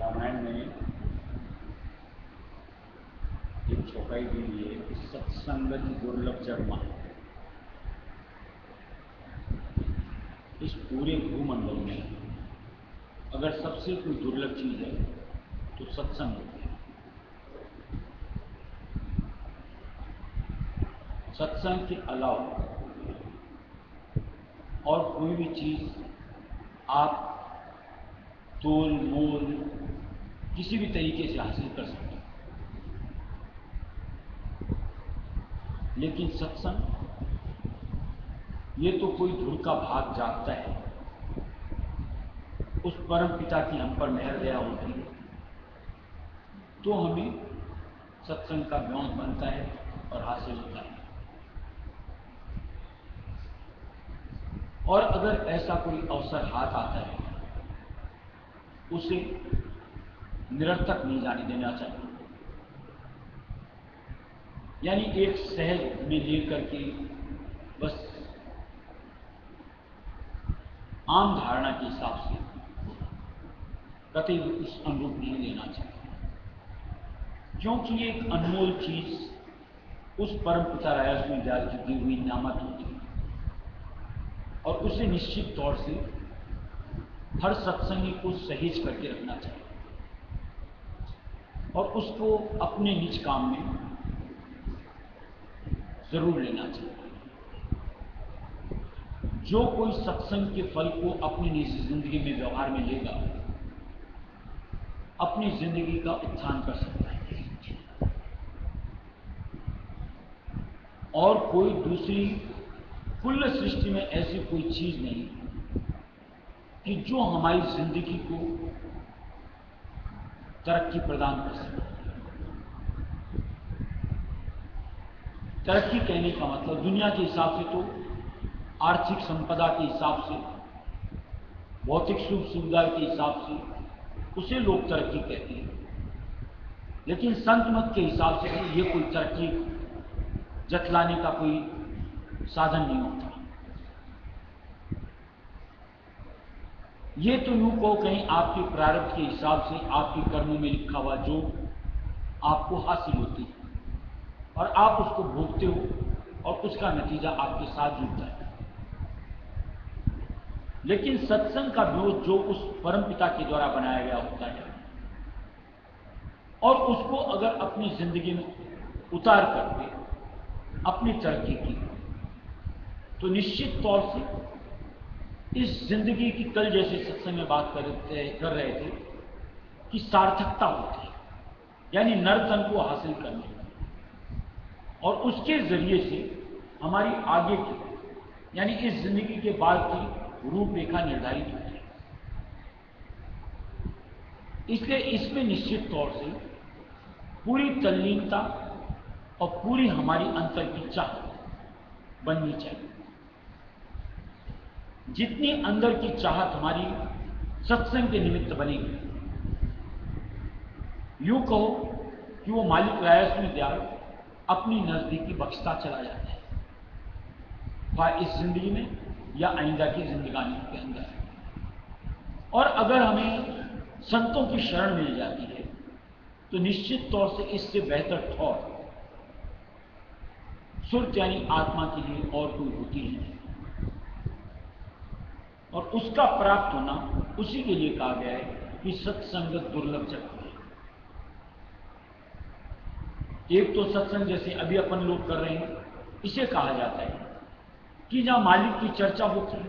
रामायण में एक चौपाई दी हुई है कि सत्संगत दुर्लभ जन्मा। इस पूरे भूमंडल में अगर सबसे कोई दुर्लभ चीज है तो सत्संग है। सत्संग के अलावा और कोई भी चीज आप तोल मोल किसी भी तरीके से हासिल कर सकते हैं, लेकिन सत्संग ये तो कोई ध्रुव का भाग जागता है, उस परम पिता की हम पर मेहर दया होती है तो हमें सत्संग का ज्ञान बनता है और हासिल होता है। और अगर ऐसा कोई अवसर हाथ आता है उसे निरर्थक नहीं जाने देना चाहिए। यानी एक सहज में लेकर के बस आम धारणा के हिसाब से कतई उस अनुरूप नहीं लेना चाहिए, क्योंकि ये एक अनमोल चीज उस परम पिता राया सुविदास की दी हुई नामत होती है और उसे निश्चित तौर से हर सत्संगी को सहेज करके रखना चाहिए और उसको अपने निज काम में जरूर लेना चाहिए। जो कोई सत्संग के फल को अपनी निजी जिंदगी में व्यवहार में लेगा, अपनी जिंदगी का उत्थान कर सकता है। और कोई दूसरी कुल सृष्टि में ऐसी कोई चीज नहीं कि जो हमारी जिंदगी को तरक्की प्रदान कर सके। तरक्की कहने का मतलब दुनिया के हिसाब से तो आर्थिक संपदा के हिसाब से, भौतिक सुख सुविधा के हिसाब से उसे लोग तरक्की कहते हैं, लेकिन संत मत के हिसाब से ये कोई तरक्की जतलाने का कोई साधन नहीं होता। ये तो यूं को कहीं आपके प्रारब्ध के हिसाब से आपके कर्मों में लिखा हुआ जो आपको हासिल होती है और आप उसको भोगते हो और उसका नतीजा आपके साथ जुड़ता है। लेकिन सत्संग का विरोध जो उस परमपिता के द्वारा बनाया गया होता है और उसको अगर अपनी जिंदगी में उतार करके अपनी तरक्की की, तो निश्चित तौर से इस जिंदगी की कल जैसे सत्संग में बात कर रहे थे कि सार्थकता होती है, यानी नरतन को हासिल करने और उसके जरिए से हमारी आगे की यानी इस जिंदगी के बाद की रूपरेखा निर्धारित होती है। इसलिए इसमें निश्चित तौर से पूरी तल्लीनता और पूरी हमारी अंतर की चाह बननी चाहिए। जितनी अंदर की चाहत हमारी सत्संग के निमित्त बनेगी, यूं कहो कि वो मालिक रायस में दयाल अपनी नजदीकी बख्शता चला जाता है, वह इस जिंदगी में या आइंदा की जिंदगानी के अंदर। और अगर हमें संतों की शरण मिल जाती है तो निश्चित तौर से इससे बेहतर ठौर सुरत यानी आत्मा के लिए और कोई होती ही नहीं। और उसका प्राप्त होना उसी के लिए कहा गया है कि सत्संगत दुर्लभ जगत है। एक तो सत्संग जैसे अभी अपन लोग कर रहे हैं, इसे कहा जाता है कि जहां मालिक की चर्चा होती है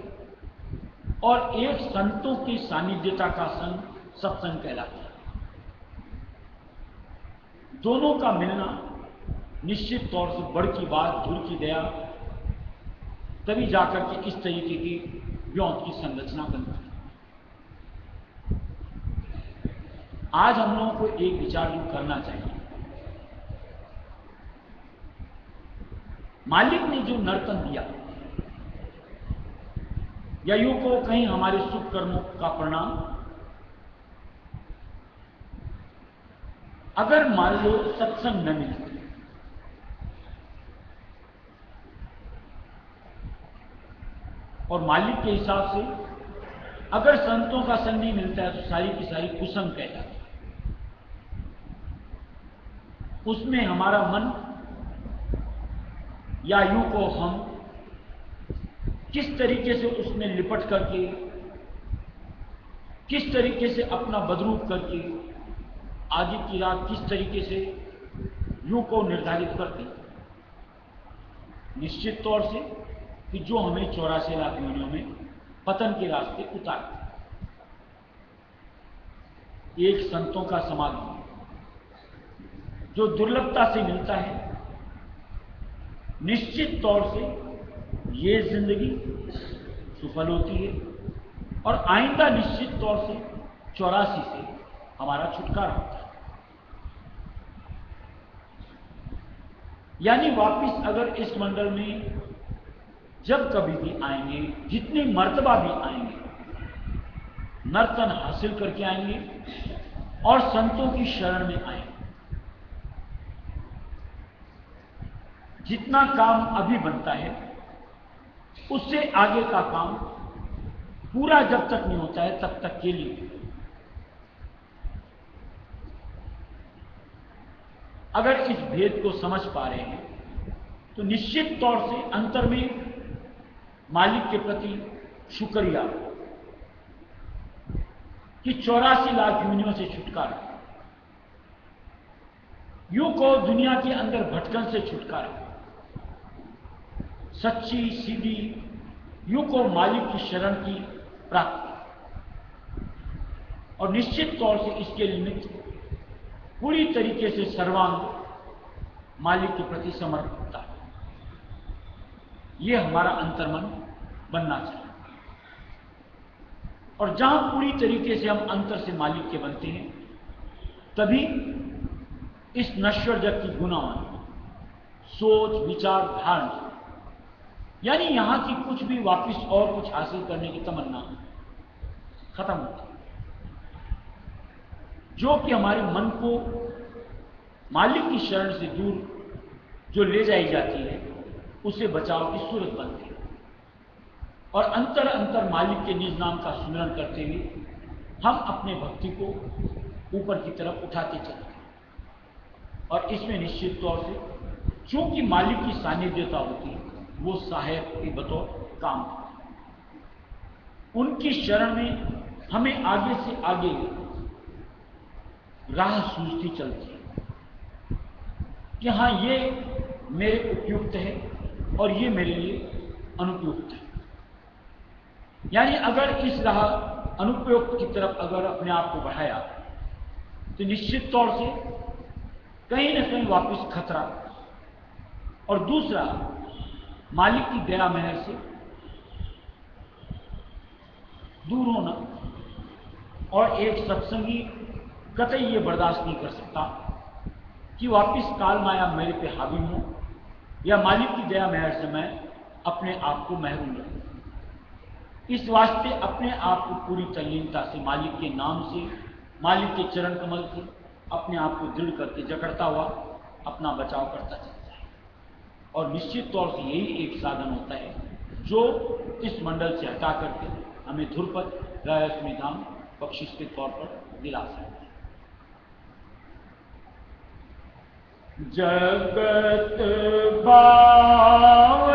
और एक संतों की सानिध्यता का संग सत्संग कहलाता है। दोनों का मिलना निश्चित तौर से बड़ की बात, धुर की दया, तभी जाकर के इस तरीके की व्योम की संरचना बनती है। आज हम लोगों को एक विचार यूं करना चाहिए, मालिक ने जो नर्तन दिया या यूं को कहीं हमारे सुख कर्मों का परिणाम, अगर मान लो सत्संग न मिलते और मालिक के हिसाब से अगर संतों का संग नहीं मिलता है तो सारी की सारी कुसंग कहलाती है। उसमें हमारा मन या यूं को हम किस तरीके से उसमें लिपट करके, किस तरीके से अपना बदरूप करके आगे की रात किस तरीके से यूं को निर्धारित करती, निश्चित तौर से कि जो हमें 84 लाख योनियों में पतन के रास्ते उतारते। एक संतों का समागम जो दुर्लभता से मिलता है, निश्चित तौर से ये जिंदगी सफल होती है और आइंदा निश्चित तौर से 84 से हमारा छुटकारा होता है। यानी वापिस अगर इस मंडल में जब कभी भी आएंगे, जितनी मर्तबा भी आएंगे, नर्तन हासिल करके आएंगे और संतों की शरण में आएंगे। जितना काम अभी बनता है उससे आगे का काम पूरा जब तक नहीं होता है तब तक के लिए अगर इस भेद को समझ पा रहे हैं तो निश्चित तौर से अंतर में मालिक के प्रति शुक्रिया कि 84 लाख योनियों से छुटकारा, यूं को दुनिया के अंदर भटकन से छुटकारा, सच्ची सीधी यूं को मालिक की शरण की प्राप्ति और निश्चित तौर से इसके निमित्त पूरी तरीके से सर्वांग मालिक के प्रति समर्पित है। यह हमारा अंतर्मन बनना चाहिए। और जहां पूरी तरीके से हम अंतर से मालिक के बनते हैं, तभी इस नश्वर जग की गुनाह, सोच, विचार, धारणा, यानी यहां की कुछ भी वापिस और कुछ हासिल करने की तमन्ना खत्म होती है, जो कि हमारे मन को मालिक की शरण से दूर जो ले जाई जाती है, उसे बचाव की सूरत बनती है। और अंतर अंतर मालिक के निज नाम का स्मरण करते हुए हम अपने भक्ति को ऊपर की तरफ उठाते चलते हैं। और इसमें निश्चित तौर से चूंकि मालिक की सानिध्यता होती है, वो सहायक के बतौर काम करते हैं। उनकी शरण में हमें आगे से आगे राह सूझती चलती है कि हाँ, ये मेरे उपयुक्त है और ये मेरे लिए अनुपयुक्त है। यानी अगर इस राह अनुपयुक्त की तरफ अगर अपने आप को बढ़ाया, तो निश्चित तौर से कहीं न कहीं वापस खतरा, और दूसरा मालिक की दया मेहर से दूर होना। और एक सत्संगी कतई ये बर्दाश्त नहीं कर सकता कि वापिस काल माया मेरे पे हावी हो, या मालिक की दया मेहर से मैं अपने आप को महरूम रहूं। इस वास्ते अपने आप को पूरी तल्लीनता से मालिक के नाम से, मालिक के चरण कमल से अपने आप को दृढ़ करके जकड़ता हुआ अपना बचाव करता चलता है। और निश्चित तौर से यही एक साधन होता है जो इस मंडल से हटा करके हमें ध्रुपद रायस्मी धाम बख्शिश के तौर पर दिला सकता है। जगत भाव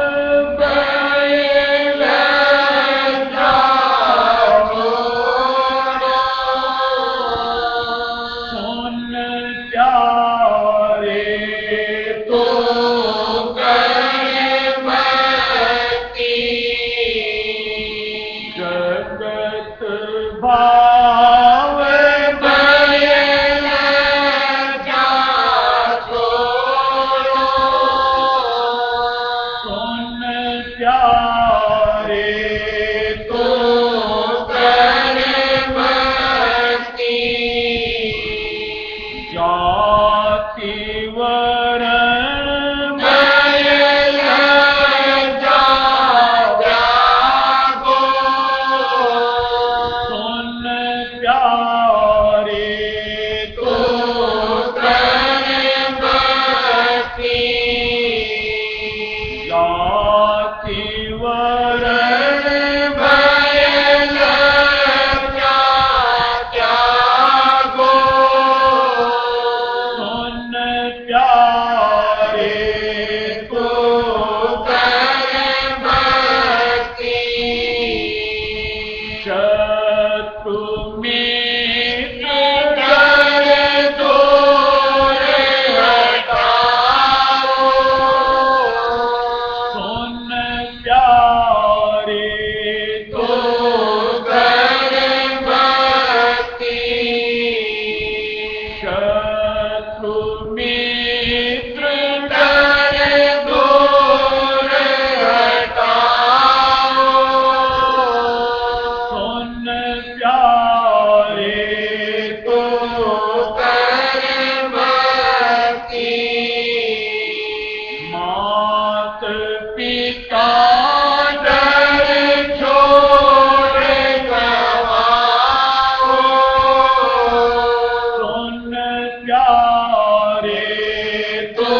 प्यारे तो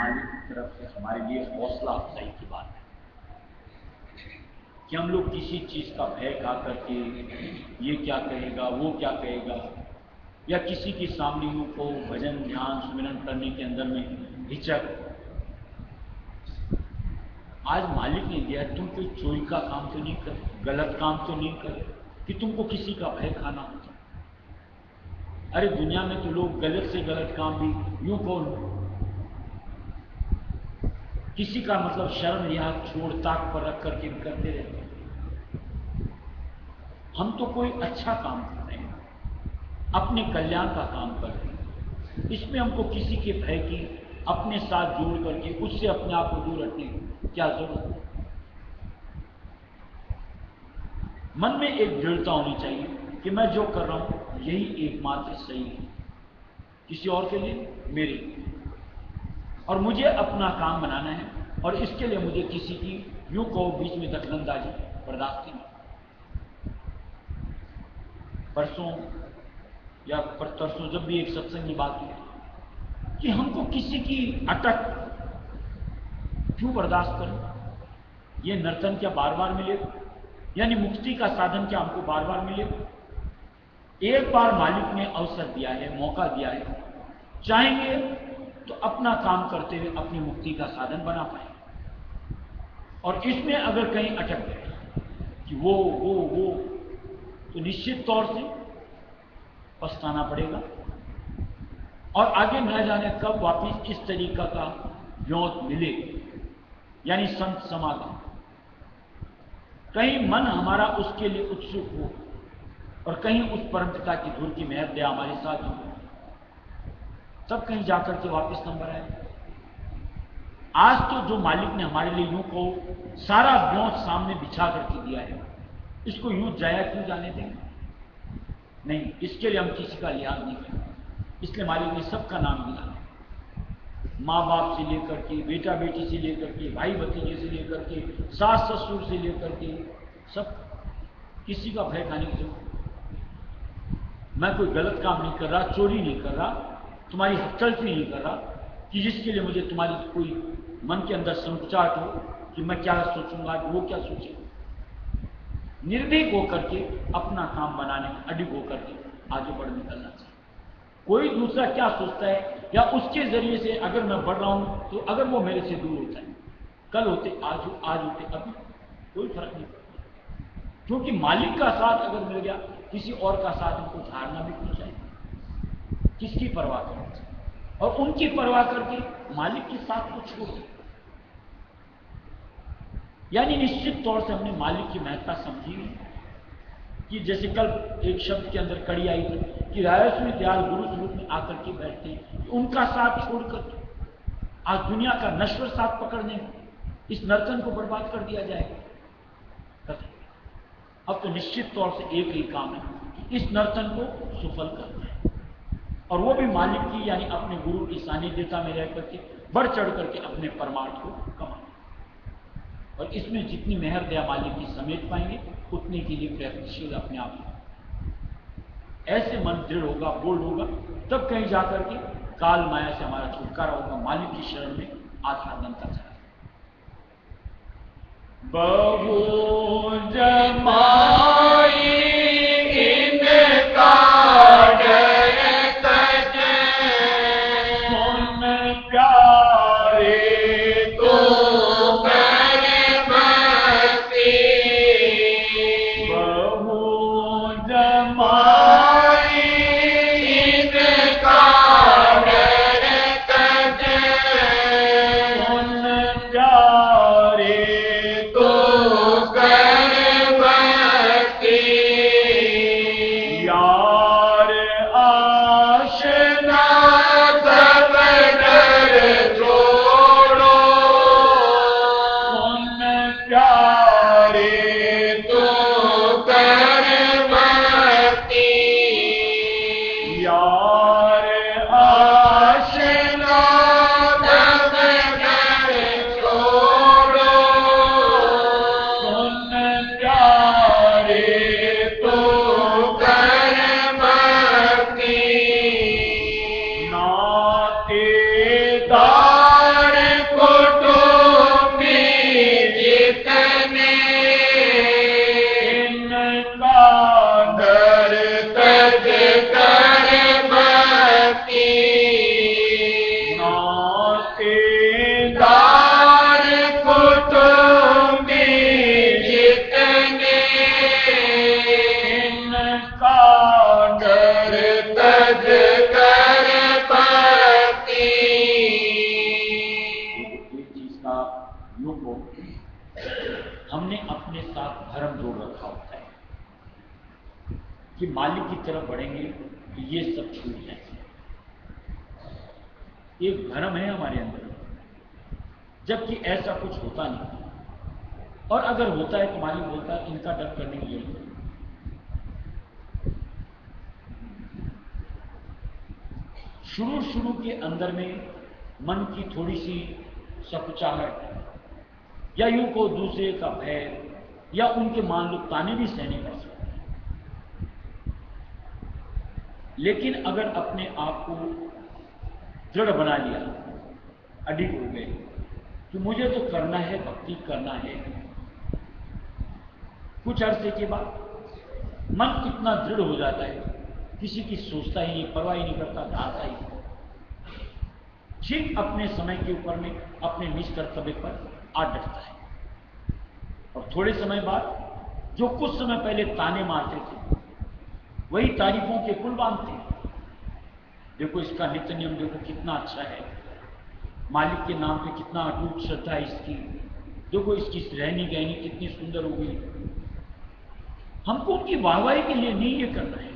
मालिक की तरफ से हमारे लिए हौसला अफजाई की बात है कि हम लोग किसी चीज का भय खा करके ये क्या कहेगा वो क्या कहेगा, या किसी के सामने को भजन ध्यान सुमिरन करने के अंदर में हिचक। आज मालिक ने दिया, तुम कोई चोरी का काम तो नहीं कर, गलत काम तो नहीं कर कि तुमको किसी का भय खाना हो। अरे दुनिया में तो लोग गलत से गलत काम भी यूं कौन किसी का मतलब शर्म लिहाज छोड़ ताक पर रख करके करते रहते हैं। हम तो कोई अच्छा काम कर रहे हैं, अपने कल्याण का काम कर रहे हैं, इसमें हमको किसी के भय की अपने साथ जोड़ करके उससे अपने आप को दूर रखने की क्या जरूरत है। मन में एक दृढ़ता होनी चाहिए कि मैं जो कर रहा हूं यही एकमात्र सही है, किसी और के लिए मेरे लिए, और मुझे अपना काम बनाना है, और इसके लिए मुझे किसी की यूं कहो बीच में दखलंदाजी बर्दाश्त नहीं। परसों या परसों जब भी एक सत्संग की बात हुई कि हमको किसी की अटक क्यों बर्दाश्त करें। ये नर्तन क्या बार बार मिले, यानी मुक्ति का साधन क्या हमको बार बार मिले। एक बार मालिक ने अवसर दिया है, मौका दिया है, चाहेंगे तो अपना काम करते हुए अपनी मुक्ति का साधन बना पाए। और इसमें अगर कहीं अटक गए कि वो तो निश्चित तौर से पछताना पड़ेगा, और आगे न जाने कब वापिस इस तरीका का व्योत मिले, यानी संत समागम। कहीं मन हमारा उसके लिए उत्सुक हो और कहीं उस परमपिता की धूल की मेहर दया हमारे साथ हो, तब कहीं जाकर के वापस नंबर आए। आज तो जो मालिक ने हमारे लिए यूं को सारा व्योत सामने बिछा करके दिया है, इसको यूं जाया क्यों जाने देंगे। नहीं, इसके लिए हम किसी का लिहाज नहीं करेंगे। इसलिए मालिक ने सबका नाम लिया, माँ बाप से लेकर के, बेटा बेटी से लेकर के, भाई भतीजे से लेकर के, सास ससुर से लेकर के, सब किसी का भय खाने की जरूरत। मैं कोई गलत काम नहीं कर रहा, चोरी नहीं कर रहा, तुम्हारी हकचलती नहीं कर रहा कि जिसके लिए मुझे तुम्हारी कोई मन के अंदर संकुचाहट हो कि मैं क्या सोचूंगा, वो क्या सोचेगा। निर्भीक होकर के अपना काम बनाने में अडिग होकर के आगे बढ़ निकलना चाहिए। कोई दूसरा क्या सोचता है या उसके जरिए से अगर मैं बढ़ रहा हूं तो अगर वो मेरे से दूर होता है, कल होते आज होते अभी, कोई फर्क नहीं पड़ता। क्योंकि मालिक का साथ अगर मिल गया, किसी और का साथ हमको धारना भी क्यों चाहिए, किसकी परवाह करना चाहिए। और उनकी परवाह करके मालिक के साथ को छोड़ दे, यानी निश्चित तौर से हमने मालिक की महत्ता समझी नहीं। कि जैसे कल एक शब्द के अंदर कड़ी आई थी कि रायस्वी दयाल गुरु स्वरूप में आकर के बैठते हैं, उनका साथ छोड़कर आज दुनिया का नश्वर साथ पकड़ने इस नर्तन को बर्बाद कर दिया जाएगा। अब तो निश्चित तौर से एक ही काम है कि इस नर्तन को सफल करना है, और वो भी मालिक की यानी अपने गुरु की सानिध्यता में रह करके बढ़ चढ़ करके अपने परमार्थ को कमाना। और इसमें जितनी मेहर दया मालिक की समेट पाएंगे उतने के लिए प्रयत्नशील अपने आप ऐसे मन दृढ़ होगा, बोल्ड होगा, तब कहीं जाकर के काल माया से हमारा छुटकारा होगा, मालिक की शरण में आधार बनता चला। बहु जमाई इनका डर तज, सुन प्यारे तो कर भक्ति। बहु जमाई इनका डर तज, सुन प्यारे तो कर यूं को हमने अपने साथ भरम जोड़ रखा होता है कि मालिक की तरफ बढ़ेंगे तो ये सब छूट जाएंगे। एक भ्रम है हमारे अंदर, जबकि ऐसा कुछ होता नहीं। और अगर होता है तो मालिक बोलता है इनका डर करने की जरूरत नहीं। शुरू के अंदर में मन की थोड़ी सी सकुचाहट या यूं को दूसरे का भय या उनके मान लो ताने भी सहने पड़ सकते हैं, लेकिन अगर अपने आप को दृढ़ बना लिया, अडिग हो गए कि मुझे तो करना है, भक्ति करना है, कुछ अरसे के बाद मन इतना दृढ़ हो जाता है, किसी की सोचता ही नहीं, परवाह ही नहीं करता, जाता ही ठीक अपने समय के ऊपर में अपने निज कर्तव्य पर आ डटता है। और थोड़े समय बाद जो कुछ समय पहले ताने मारते थे वही तारीफों के पुल बांधते। देखो इसका नित्य नियम, देखो कितना अच्छा है, मालिक के नाम पे कितना अटूट श्रद्धा है इसकी, देखो इसकी रहनी गहनी कितनी सुंदर हो गई। हमको उनकी वाहवाही के लिए नहीं ये करना है,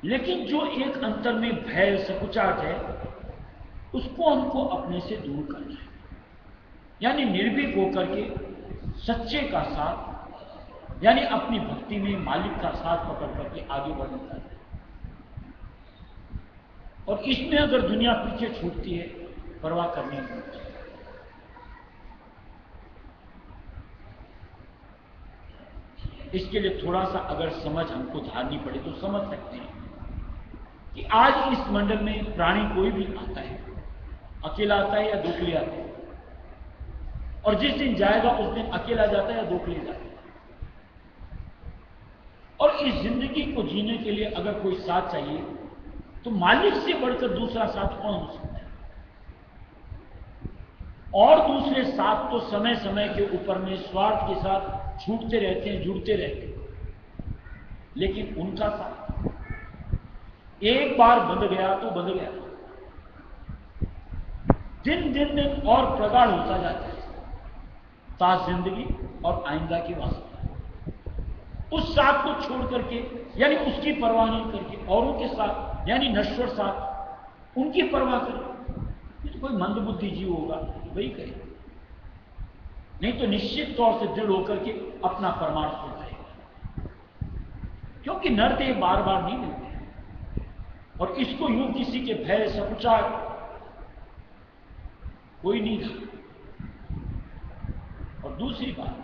लेकिन जो एक अंतर में भय सकुचाहट है उसको हमको अपने से दूर करना है। यानी निर्भीक होकर के सच्चे का साथ, यानी अपनी भक्ति में मालिक का साथ पकड़ करके आगे बढ़ना है। और इसमें अगर दुनिया पीछे छूटती है, परवाह करनी नहीं चाहिए। इसके लिए थोड़ा सा अगर समझ हमको धारनी पड़े तो समझ सकते हैं कि आज इस मंडल में प्राणी कोई भी आता है, अकेला आता है या दो के लिए आता है, और जिस दिन जाएगा उस दिन अकेला जाता है या दो के लिए जाता है। और इस जिंदगी को जीने के लिए अगर कोई साथ चाहिए तो मालिक से बढ़कर दूसरा साथ कौन हो सकता है? और दूसरे साथ तो समय समय के ऊपर में स्वार्थ के साथ छूटते रहते हैं, जुड़ते रहते हैं, लेकिन उनका साथ एक बार बंध गया तो बंध गया, दिन दिन दिन और प्रगाढ़ होता जाता है ताज जिंदगी और आइंदा की वास्ते। उस साथ को छोड़ करके, यानी उसकी परवाह नहीं करके औरों के साथ, यानी नश्वर साथ, उनकी परवाह करे, तो कोई मंदबुद्धि जीव होगा वही करे, नहीं तो निश्चित तौर से दृढ़ होकर के अपना परमार्थ को करेगा, क्योंकि नरदेह बार बार नहीं मिलते। और इसको यूं किसी के भय सकुचाहट कोई नहीं था। और दूसरी बात,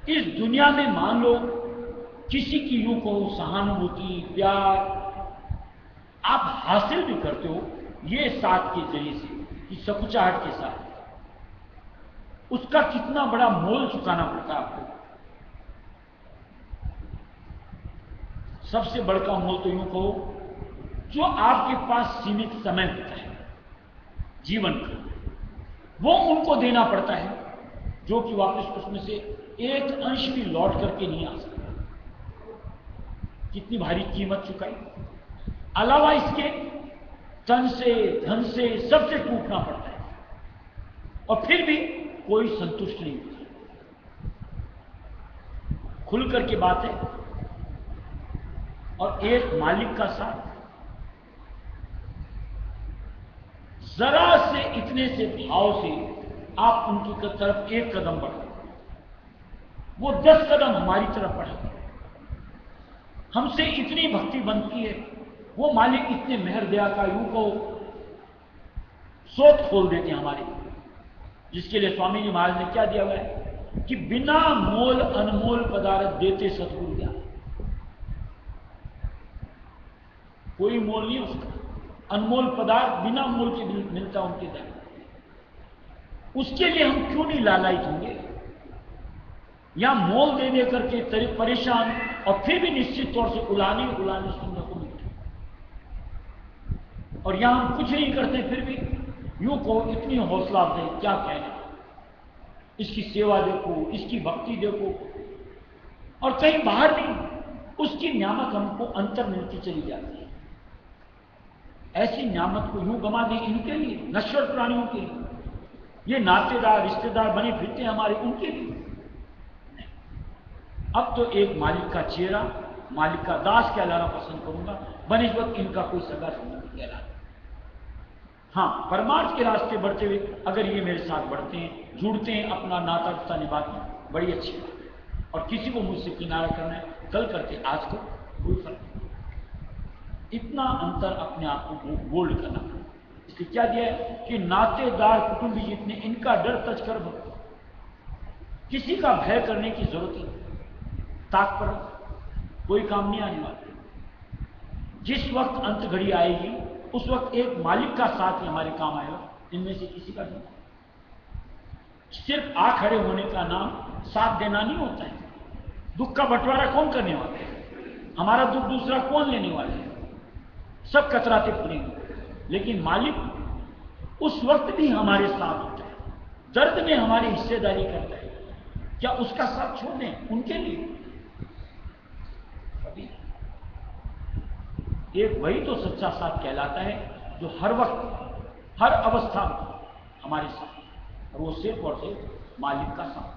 इस दुनिया में मान लो किसी की यूं को सहानुभूति, प्यार आप हासिल भी करते हो ये साथ के जरिए से, कि सकुचाहट के साथ, उसका कितना बड़ा मोल चुकाना पड़ता है आपको। सबसे बड़का मोल तो यूं कहो, जो आपके पास सीमित समय होता है जीवन का, वो उनको देना पड़ता है, जो कि वापस उसमें से एक अंश भी लौट करके नहीं आ सकता। कितनी भारी कीमत चुकाई, अलावा इसके तन से, धन से, सबसे टूटना पड़ता है, और फिर भी कोई संतुष्ट नहीं होता। खुल करके बात है, और एक मालिक का साथ, जरा से इतने से भाव से आप उनकी तरफ एक कदम बढ़ो, वो 10 कदम हमारी तरफ बढ़े, हमसे इतनी भक्ति बनती है, वो मालिक इतने मेहर दया का यूं को सोच खोल देते हैं हमारे, जिसके लिए स्वामी जी महाराज ने क्या दिया हुआ है कि बिना मोल अनमोल पदार्थ देते सतगुरु ज्ञान। कोई मोल नहीं उसका, अनमोल पदार्थ बिना मोल के मिलता उनके दर। उसके लिए हम क्यों नहीं लालायित होंगे, या मोल दे दे करके परेशान, और फिर भी निश्चित तौर से उलाने सुनने को मिलते, और यहां हम कुछ नहीं करते, फिर भी यूं को इतनी हौसला अफजाई, क्या कहना, इसकी सेवा देखो, इसकी भक्ति देखो, और कहीं बाहर नहीं, उसकी न्यामत हमको अंतर मिलती चली जाती है। ऐसी न्यामत को यूं गमा दे इनके लिए, नश्वर प्राणियों के लिए, ये नातेदार रिश्तेदार बने फिरते हैं हमारे, उनके लिए। अब तो एक मालिक का चेहरा, मालिक का दास कहलाना पसंद करूंगा, बनिस्बत इनका कोई सगा संबंधी कहलाना। हाँ, परमार्थ के रास्ते बढ़ते हुए अगर ये मेरे साथ बढ़ते हैं, जुड़ते हैं, अपना नाता रिश्ता निभाते हैं, बड़ी अच्छी बात है। और किसी को मुझसे किनारा करना है, कल करते, आज को कोई फर्क नहीं। इतना अंतर अपने आप को बोल्ड करना। इसलिए क्या दिया है कि नातेदार कुटुंबी जितने, इनका डर तज कर भरो, किसी का भय करने की जरूरत नहीं। ताक पर कोई काम नहीं आने वाला। जिस वक्त अंत घड़ी आएगी उस वक्त एक मालिक का साथ ही हमारे काम आएगा, इनमें से किसी का नहीं। सिर्फ आ खड़े होने का नाम साथ देना नहीं होता है। दुख का बंटवारा कौन करने वाला है? हमारा दुख दूसरा कौन लेने वाला है? सब कतराते फिरेंगे, लेकिन मालिक उस वक्त भी हमारे साथ होता है, दर्द में हमारी हिस्सेदारी करता है। क्या उसका साथ छोड़ दें उनके लिए? कभी। एक वही तो सच्चा साथ कहलाता है जो हर वक्त हर अवस्था में हमारे साथ, और वो सिर्फ और सिर्फ मालिक का साथ।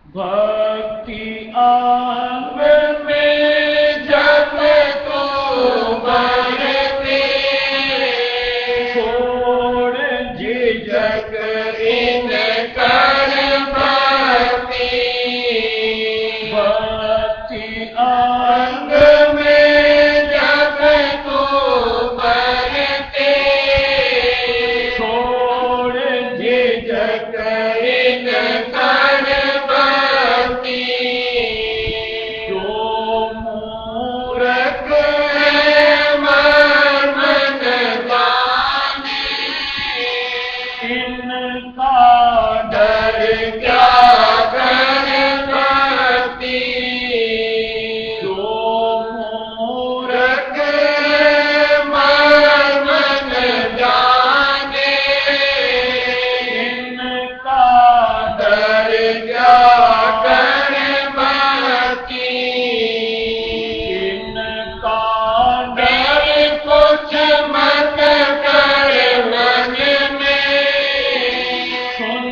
भक्ति आंग में जब तू बरते, छोड़ झिझक इन कर भक्ति। भक्ति आंग में जब तू बरते, छोड़ झिझक इन कर भक्ति। जो मूर्ख है मन जाने, इनका डर क्या कर भक्ति। जो मूर्ख है मन जाने, इनका डर क्या कर भक्ति। इनका डर कुछ मत कर मन में, सुन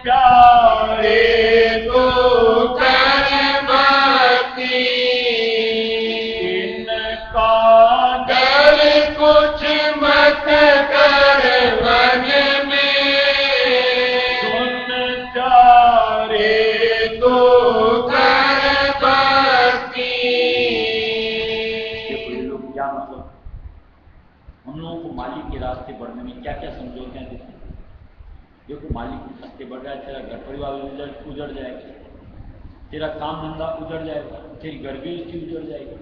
प्यारे तू कर भक्ति। इनका डर कुछ मत कर मन में, सुन प्यारे तू कर भक्ति। देखो ये लोग क्या मतलब, हम लोगों को मालिक के रास्ते बढ़ने में क्या क्या समझौते हैं। देखो मालिक के रास्ते बढ़ रहा है, तेरा घर परिवार उजड़ जाएगा, तेरा काम धंधा उजड़ जाएगा, तेरी घर गृहस्थी उजड़ जाएगी।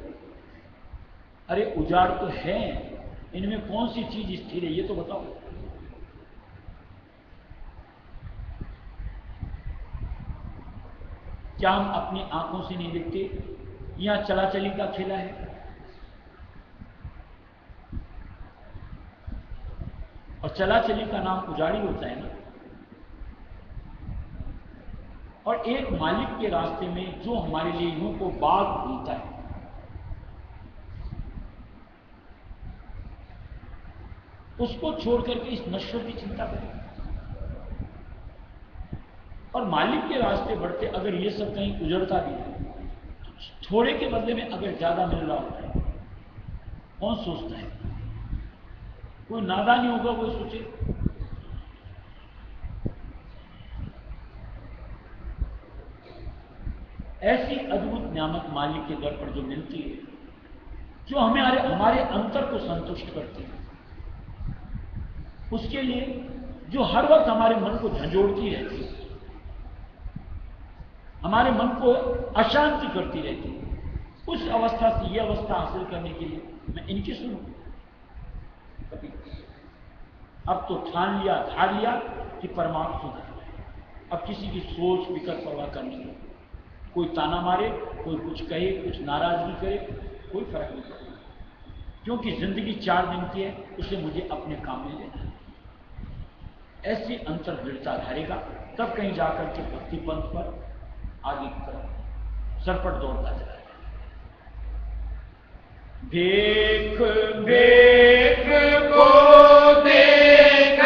अरे उजाड़ तो है, इनमें कौन सी चीज स्थिर है ये तो बताओ। क्या हम अपनी आंखों से नहीं देखते? यहां चला चली का खेला है। और चला चली का नाम उजाड़ी होता है ना। और एक मालिक के रास्ते में जो हमारे लिए यूं को बाग खुलता है, उसको छोड़ करके इस नश्वर की चिंता करें। और मालिक के रास्ते बढ़ते अगर ये सब कहीं उजड़ता भी है, तो थोड़े के बदले में अगर ज्यादा मिल रहा होता है, कौन सोचता है? कोई नादानी होगा वो सोचे। ऐसी अद्भुत नियामत मालिक के दर पर जो मिलती है, जो हमें हमारे अंतर को संतुष्ट करती है, उसके लिए जो हर वक्त हमारे मन को झंझोड़ती रहती है, हमारे मन को अशांति करती रहती है, उस अवस्था से यह अवस्था हासिल करने के लिए मैं इनकी सुनूं। कभी अब तो ठान लिया, धार लिया कि परमात्मा सुधर। अब किसी की सोच विकट परवाह करनी है। कोई ताना मारे, कोई कुछ कहे, कुछ नाराजगी करे, कोई फर्क नहीं पड़ता, क्योंकि जिंदगी 4 दिन की है, उसे मुझे अपने काम में लेना है। ऐसी अंतर दृढ़ता धारेगा, तब कहीं जाकर के भक्ति पंथ पर आगे की तरफ सरपट दौड़ता चला जाए। देख देख को देख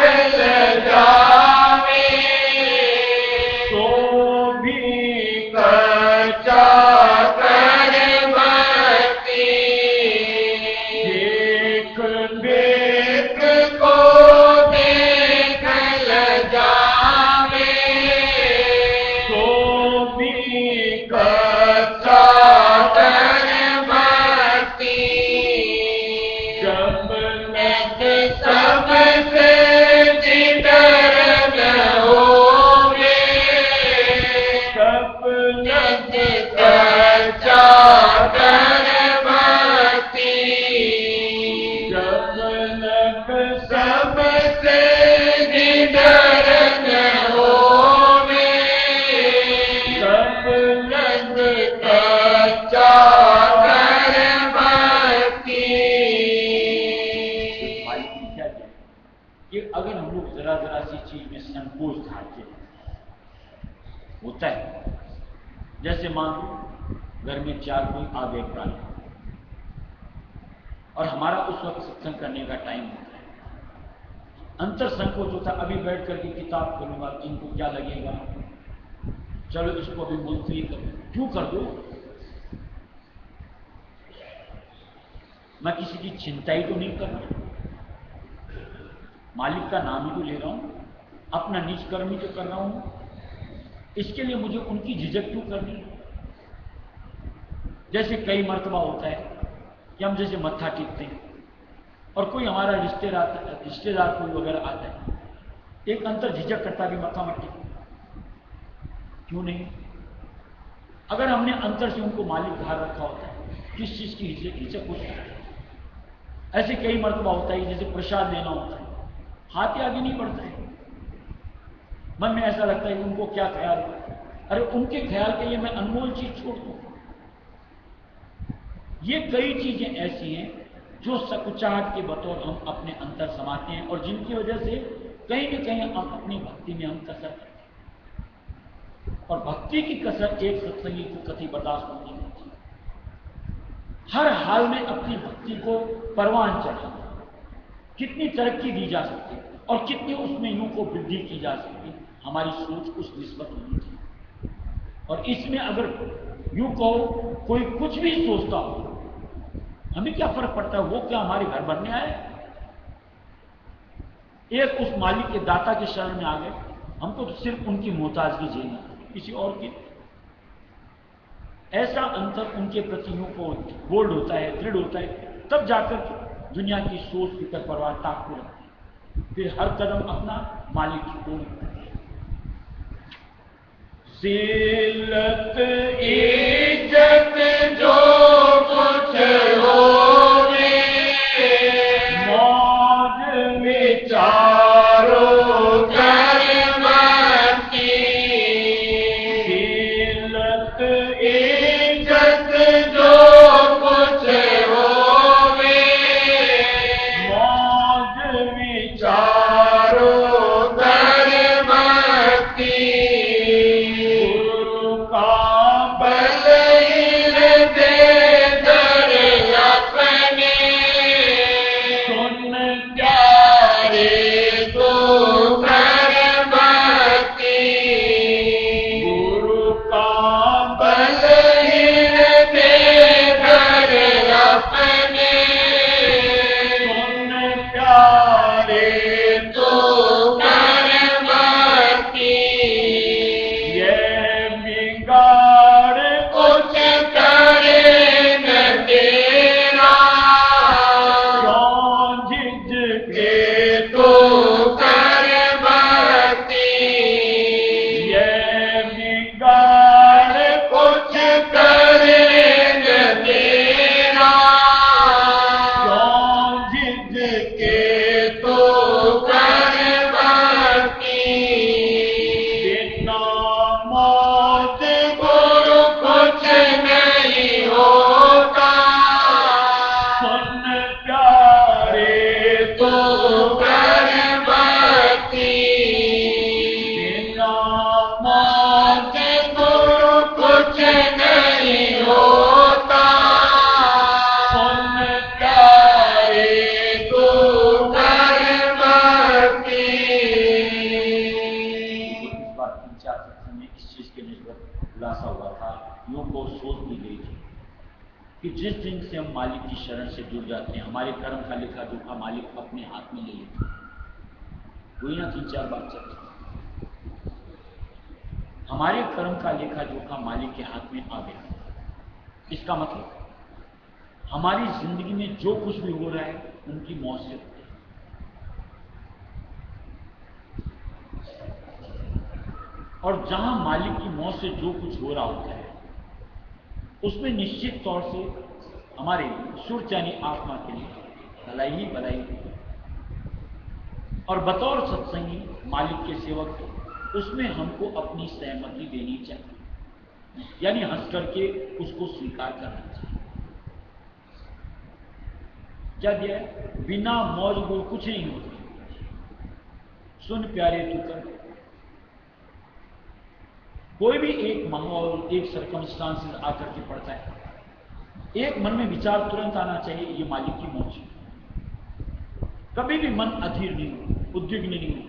सबसे निडर न होवे, सब रंग कच्चा गर्भवती। मालिक ने क्या किया कि अगर हम लोग जरा जरा सी चीज में संकोच दिखाते हैं, होता है जैसे मान लो घर में 4 कोई आ गए प्राणी और हमारा उस वक्त सत्संग करने का टाइम होता है, अंतर संकोच होता है, अभी बैठ करके किताब करूंगा, इनको क्या लगेगा, चलो इसको अभी मुलतवी करो, क्यों कर दो। मैं किसी की चिंता ही तो नहीं कर रहा, मालिक का नाम ही तो ले रहा हूं, अपना निज कर्म ही तो कर रहा हूं, इसके लिए मुझे उनकी झिझक क्यों करनी। जैसे कई मर्तबा होता है कि हम जैसे मत्था टेकते हैं और कोई हमारा रिश्तेदार कोई वगैरह आता है, एक अंतर झिझक करता भी मत्था मत टेक, क्यों नहीं। अगर हमने अंतर से उनको मालिक बाहर रखा होता है, किस चीज की हिचक होती है। ऐसे कई मर्तबा होता है जैसे प्रसाद लेना होता है, हाथ ही आगे नहीं बढ़ता है, मन में ऐसा लगता है कि उनको क्या ख्याल है, अरे उनके ख्याल के लिए मैं अनमोल चीज छोड़ दूं। ये कई चीजें ऐसी हैं जो सकुचाहट के बतौर हम अपने अंतर समाते हैं और जिनकी वजह से कहीं न कहीं हम अपनी भक्ति में हम कसर करते हैं, और भक्ति की कसर एक सत्संगी को कभी बर्दाश्त नहीं होती। हर हाल में अपनी भक्ति को परवान चढ़ाना, कितनी तरक्की दी जा सकती है और कितनी उसमें यूं को वृद्धि की जा सकती है, हमारी सोच उस निस्बत होनी चाहिए। और इसमें अगर यूं कहो कोई कुछ भी सोचता हो, हमें क्या फर्क पड़ता है, वो क्या हमारे घर बनने आए। एक उस मालिक के दाता के शरण में आ गए, हमको तो सिर्फ उनकी मोहताजगी झेलना, किसी और की। ऐसा अंतर उनके प्रति यूं को बोल्ड होता है, दृढ़ होता है, तब जाकर दुनिया की सोच फिकर परवाह ताकते रहते हैं, फिर हर कदम अपना मालिक की ओर। जिल्लत इज्जत जो कुछ होवे, मौज विचारो कर्मती। जिल्लत इज्जत जो कुछ होवे, मौज विचारो कर्मती। कि जिस दिन से हम मालिक की शरण से जुड़ जाते हैं, हमारे कर्म का लेखा जोखा मालिक अपने हाथ में ले लेते हैं। वही ना 3-4 बात चलती, हमारे कर्म का लेखा जोखा मालिक के हाथ में आ गया। इसका मतलब हमारी जिंदगी में जो कुछ भी हो रहा है उनकी मौत से होता है। और जहां मालिक की मौत से जो कुछ हो रहा होता है उसमें निश्चित तौर से हमारे सुर यानी आत्मा के लिए भलाई ही भलाई होती है। और बतौर सत्संगी मालिक के सेवक उसमें हमको अपनी सहमति देनी चाहिए, यानी हंस करके उसको स्वीकार करना चाहिए। क्या दिया है? बिना मौज बोल कुछ नहीं होती, सुन प्यारे तू कर। कोई भी एक माहौल, एक सर्कमस्टांसेस आकर के पड़ता है, एक मन में विचार तुरंत आना चाहिए, ये मालिक की मौज है। कभी भी मन अधीर नहीं हो, उद्विग्न नहीं हो,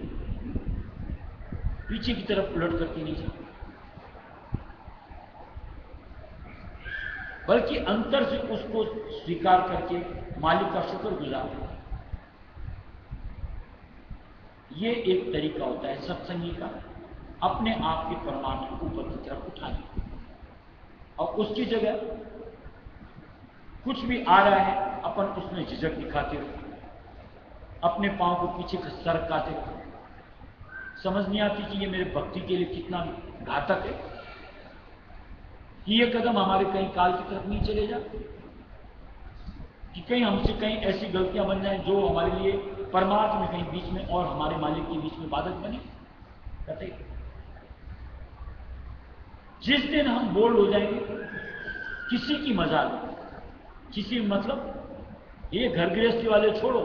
पीछे की तरफ उलट करके नहीं जाए, बल्कि अंतर से उसको स्वीकार करके मालिक का शुक्रगुजार हो। ये एक तरीका होता है सत्संगी का, अपने आप के परमात्मा को ऊपर की तरफ उठाने। और उसकी जगह कुछ भी आ रहा है, अपन उसमें झिझक दिखाते रहो, अपने पांव को पीछे सरकाते रहो। समझ नहीं आती कि ये मेरे भक्ति के लिए कितना घातक है, कि ये कदम हमारे कहीं काल की तरफ नहीं चले जाते, कि कहीं हमसे कहीं ऐसी गलतियां बन जाएं जो हमारे लिए परमार्थ में कहीं बीच में और हमारे मालिक के बीच में बाधक बने। कहते जिस दिन हम बोल्ड हो जाएंगे, किसी की मजाल, किसी मतलब ये घर गृहस्थी वाले छोड़ो,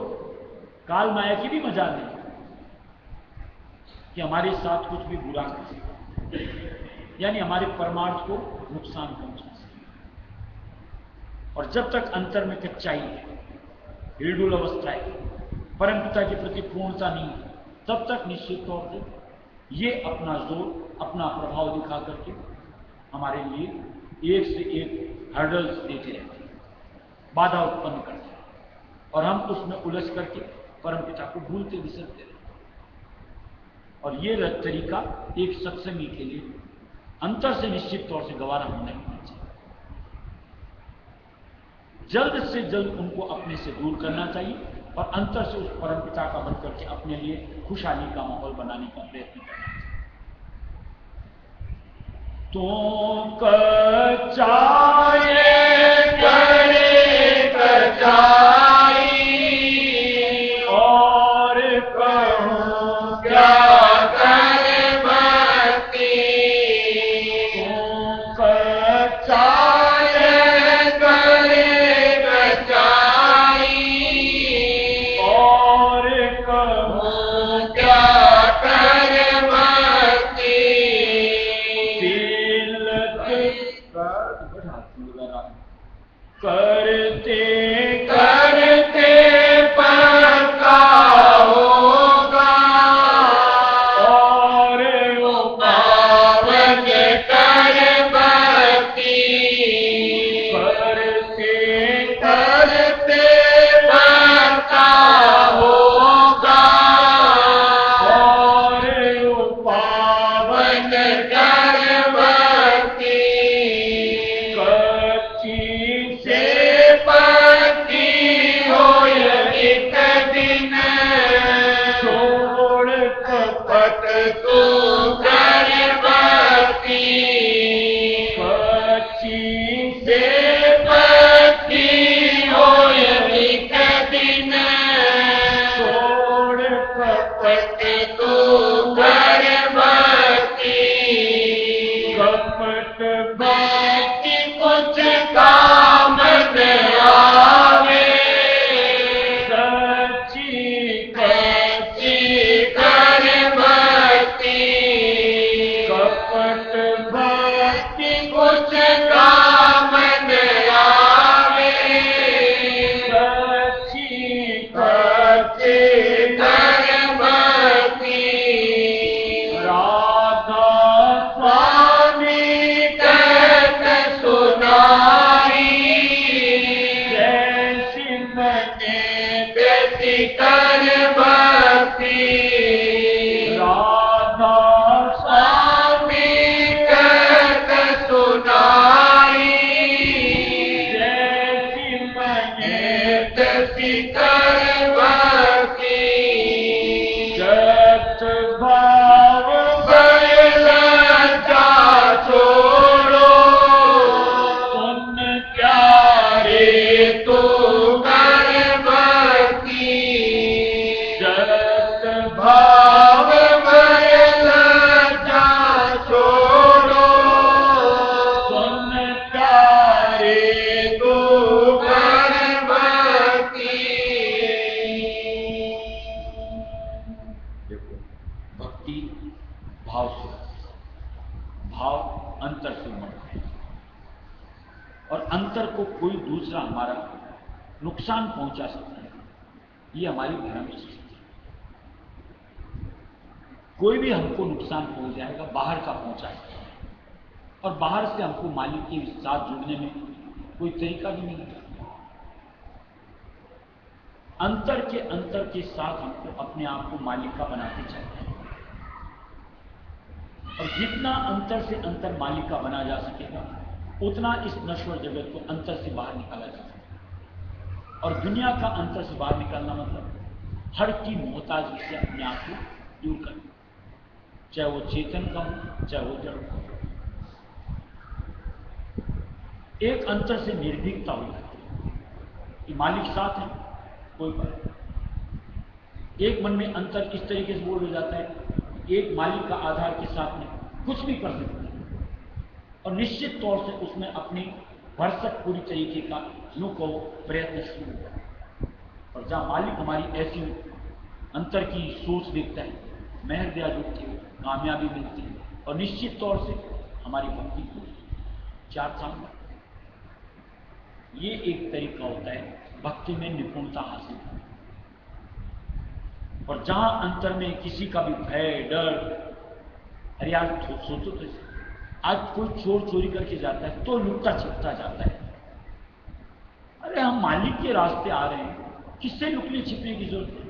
काल माया की भी मजाल नहीं कि हमारे साथ कुछ भी बुरा कर सके, यानी हमारे परमार्थ को नुकसान पहुंचा सके। और जब तक अंतर में कच्चाई है, हिलडुल अवस्था है, परमपिता के प्रति पूर्णता नहीं है, तब तक निश्चित तौर से ये अपना जोर, अपना प्रभाव दिखा करके हमारे लिए एक से एक हर्डल्स देते रहते हैं, बाधा उत्पन्न करते हैं, और हम उसमें उलझ करके परमपिता को भूलते विसरते रहते। और ये तरीका एक सत्संगी के लिए अंतर से निश्चित तौर से गवारा होना ही चाहिए। जल्द से जल्द उनको अपने से दूर करना चाहिए और अंतर से उस परमपिता का बन करके अपने लिए खुशहाली का माहौल बनाने का प्रयत्न करना चाहिए। तो कचाए करे कचाई और कहूं क्या करते करते पक्का होगा और पावन कर भक्ति, करते करते पक्का होगा और पावन कर भक्ति। कर अंतर को कोई दूसरा हमारा नुकसान पहुंचा सकता है, ये हमारी भ्रम स्थिति है। कोई भी हमको नुकसान पहुंच जाएगा, बाहर का पहुंचाएगा, और बाहर से हमको मालिक के साथ जुड़ने में कोई तरीका भी नहीं है। अंतर के साथ हमको अपने आप को मालिक का बनाते चलते हैं, और जितना अंतर से अंतर मालिक का बना जा सकेगा, उतना इस नश्वर जगत को अंतर से बाहर निकाला जा सकेगा। और दुनिया का अंतर से बाहर निकालना मतलब हर की मोहताजगी से अपने आप को दूर करना, चाहे वो चेतन का हो, चाहे वो जड़ का हो। एक अंतर से निर्भीकता हो जाती है कि मालिक साथ है, कोई बात नहीं। एक मन में अंतर इस तरीके से बोल हो जाता है, एक मालिक का आधार के साथ में कुछ भी कर सकते हैं, और निश्चित तौर से उसमें अपनी भरसक पूरी तरीके का यूं को प्रयत्न शुरू होता है। और जहां मालिक हमारी ऐसी अंतर की सोच देखता है, मेहर दया जुटती है, कामयाबी मिलती है, और निश्चित तौर से हमारी भक्ति को चार सामने। ये एक तरीका होता है भक्ति में निपुणता हासिल करना। और जहां अंतर में किसी का भी भय, डर, अरे यार सोचो तो, आज कोई चोर चोरी करके जाता है तो लुकता छिपता जाता है। अरे हम मालिक के रास्ते आ रहे हैं, किससे लुकने छिपने की जरूरत है?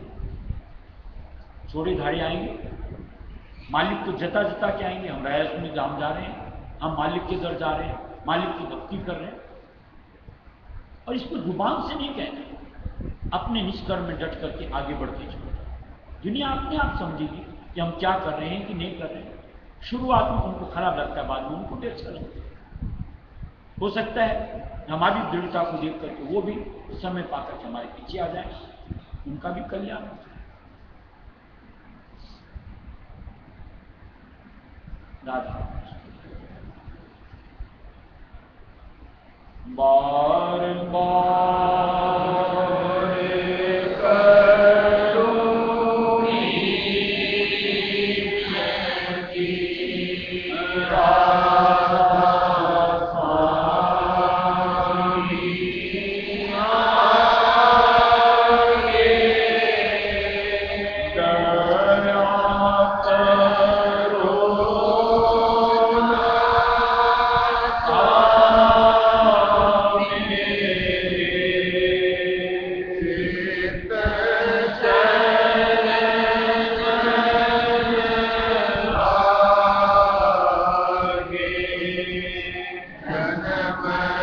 चोरी धाड़ी आएंगे, मालिक को जता जता के आएंगे, हम रायस में हम जा रहे हैं, हम मालिक के दर जा रहे हैं, मालिक की भक्ति कर रहे हैं। और इसको जुबान से नहीं कहना, अपने निष्कर्म में डट करके आगे बढ़ते चलो। दुनिया अपने आप समझेगी कि हम क्या कर रहे हैं कि नहीं कर रहे हैं। शुरुआत में उनको खराब लगता है, बाद में उनको भी अच्छा लगता है। हो सकता है हमारी दृढ़ता को देख करके वो भी समय पाकर के हमारे पीछे आ जाए, उनका भी कल्याण हो जाए। राधा बार बार जनम